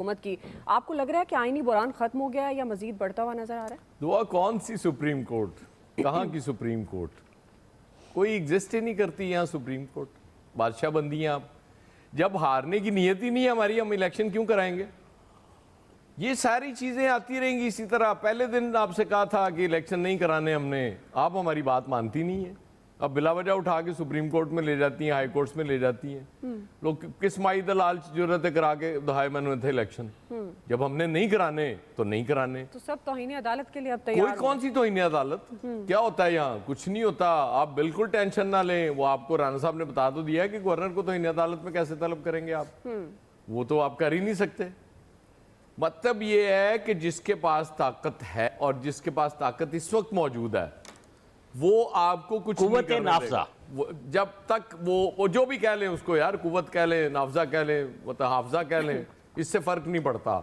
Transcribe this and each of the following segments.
हुकूमत की, आपको लग रहा है कि आईनी बुरान खत्म हो गया है या मजीद बढ़ता हुआ नजर आ रहा है? दुआ कौन सी सुप्रीम कोर्ट, कहाँ की सुप्रीम कोर्ट? कोई एग्जिस्ट ही नहीं करती यहाँ सुप्रीम कोर्ट। बादशाह बंदी हैं आप। जब हारने की नीयत ही नहीं है हमारी, हम इलेक्शन क्यों कराएंगे? ये सारी चीजें आती रहेंगी इसी तरह। पहले दिन आपसे कहा था कि इलेक्शन नहीं कराने हमने, आप हमारी बात मानती नहीं है। अब बिला वजह उठा के सुप्रीम कोर्ट में ले जाती हैं, हाई कोर्ट्स में ले जाती हैं। लोग किस माई दलाल जरूरत है करा के दहाए मन थे इलेक्शन। जब हमने नहीं कराने तो नहीं कराने। तो सब तौहीन अदालत के लिए अब तैयार कोई कौन सी तौहीन अदालत? क्या होता है यहाँ? कुछ नहीं होता। आप बिल्कुल टेंशन ना लें। वो आपको राणा साहब ने बता तो दिया है कि गवर्नर को तौहीन अदालत में कैसे तलब करेंगे आप। वो तो आप कर ही नहीं सकते। मतलब ये है कि जिसके पास ताकत है और जिसके पास ताकत इस वक्त मौजूद है वो आपको कुछ नहीं करने नाफजा। जब तक वो जो भी कह लें उसको, यार कुव्वत कह लें, नाफजा कह लें, मतलब हाफजा कह लें, इससे फर्क नहीं पड़ता।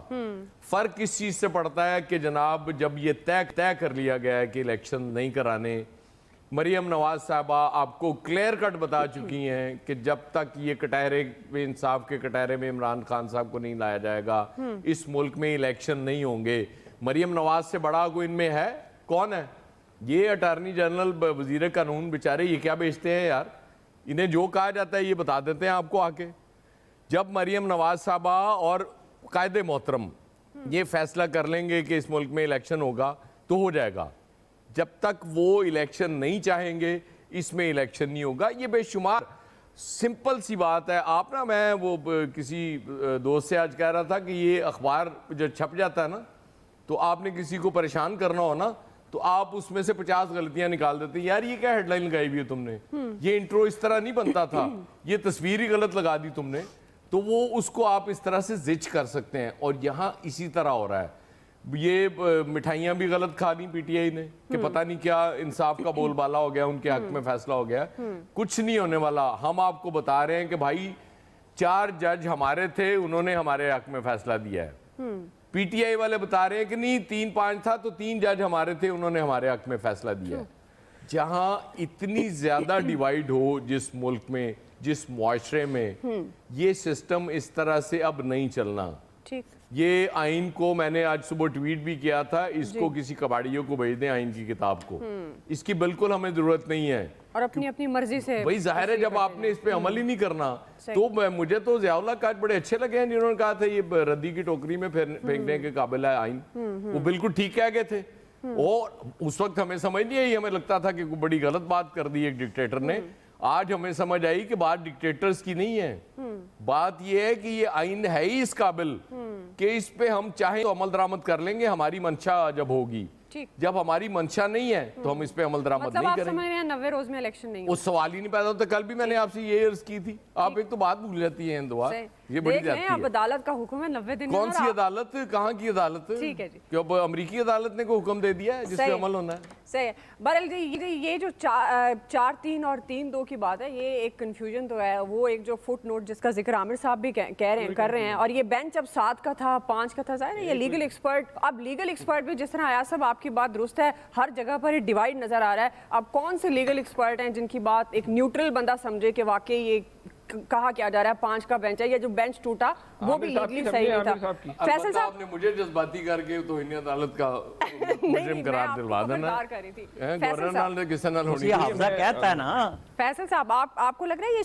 फर्क इस चीज से पड़ता है कि जनाब जब ये तय कर लिया गया है कि इलेक्शन नहीं कराने, मरियम नवाज साहबा आपको क्लियर कट बता चुकी हैं कि जब तक ये कटहरे इंसाफ के कटहरे में इमरान खान साहब को नहीं लाया जाएगा इस मुल्क में इलेक्शन नहीं होंगे। मरियम नवाज से बड़ा कोई इनमें है? कौन है? ये अटॉर्नी जनरल, वजीर कानून बेचारे ये क्या बेचते हैं यार? इन्हें जो कहा जाता है ये बता देते हैं आपको आके। जब मरियम नवाज साहबा और कायदे मोहतरम ये फैसला कर लेंगे कि इस मुल्क में इलेक्शन होगा तो हो जाएगा। जब तक वो इलेक्शन नहीं चाहेंगे इसमें इलेक्शन नहीं होगा। ये बेशुमार सिंपल सी बात है। आप ना, मैं वो किसी दोस्त से आज कह रहा था कि ये अखबार जब छप जाता है ना तो आपने किसी को परेशान करना हो ना तो आप उसमें से 50 गलतियां निकाल देते। यार ये क्या हेडलाइन लगाई हुई है तुमने? ये इंट्रो इस तरह नहीं बनता था, ये तस्वीर ही गलत लगा दी तुमने। तो वो उसको आप इस तरह से जिच कर सकते हैं। और यहाँ इसी तरह हो रहा है। ये मिठाइयाँ भी गलत खा ली पीटीआई ने कि पता नहीं क्या इंसाफ का बोलबाला हो गया, उनके हक में फैसला हो गया। कुछ नहीं होने वाला। हम आपको बता रहे हैं कि भाई 4 जज हमारे थे, उन्होंने हमारे हक में फैसला दिया है। पीटीआई वाले बता रहे हैं कि नहीं 3-5 था तो 3 जज हमारे थे, उन्होंने हमारे हक में फैसला दिया है। जहां इतनी ज्यादा डिवाइड हो जिस मुल्क में, जिस मुआशरे में, ये सिस्टम इस तरह से अब नहीं चलना। ठीक। ये आइन को मैंने आज सुबह ट्वीट भी किया था, इसको किसी कबाड़ियों को भेज दें आइन की किताब को। इसकी बिल्कुल हमें जरूरत नहीं है। और अपनी अपनी मर्जी से भाई जाहिर है जब आपने इस पे अमल ही नहीं करना तो मुझे तो ज़ियाउल्लाह का बड़े अच्छे लगे हैं जिन्होंने कहा था ये रद्दी की टोकरी में फेंकने के काबिल है आइन। वो बिल्कुल ठीक कह गए थे। और उस वक्त हमें समझ नहीं आई, हमें लगता था कि कोई बड़ी गलत बात कर दी एक डिक्टेटर ने। आज हमें समझ आई कि बात डिक्टेटर्स की नहीं है। बात यह है कि ये आइन है ही इस काबिल कि इस पे हम चाहें तो अमल दरामद कर लेंगे हमारी मंशा जब होगी। जब हमारी मंशा नहीं है तो हम इस पे अमल दरामद मतलब नहीं आप करेंगे। समझ रहे हैं 90 रोज में इलेक्शन नहीं वो सवाल ही नहीं पैदा होता। कल भी मैंने आपसे ये अर्ज की थी, आप एक तो बात भूल जाती है दुआ, ये बड़ी जाती है। अब अदालत का हुक्म है 90 दिन। कौन सी अदालत? कहाँ की अदालत? ठीक है जी। क्यों अमेरिकी अदालत ने को हुक्म दे दिया है जिस पे अमल होना है। सही है। बहरहाल ये जो 4-3 और 3-2 की बात है, ये एक कंफ्यूजन तो है। वो एक जो फुट नोट जिसका जिक्र आमिर साहब भी कर रहे हैं, और ये बेंच अब 7 का था, 5 का था। जाहिर है ये लीगल एक्सपर्ट, अब लीगल एक्सपर्ट भी जिस तरह आया साहब आपकी बात दुरुस्त है, हर जगह पर ये डिवाइड नजर आ रहा है। अब कौन से लीगल एक्सपर्ट हैं जिनकी बात एक न्यूट्रल बंदा समझे कि वाकई ये कहा क्या जा रहा है 5 का बेंच है? ये जो बेंच टूटा वो भी लीगली सही नहीं था। फैसल साहब आपने मुझे जज्बाती करके तो इन अदालत का मुजरिम करार दिलवा देना। गवर्नर नाल किसी नाल होनी। कहता है ना फैसल साहब आपको लग रहा है ये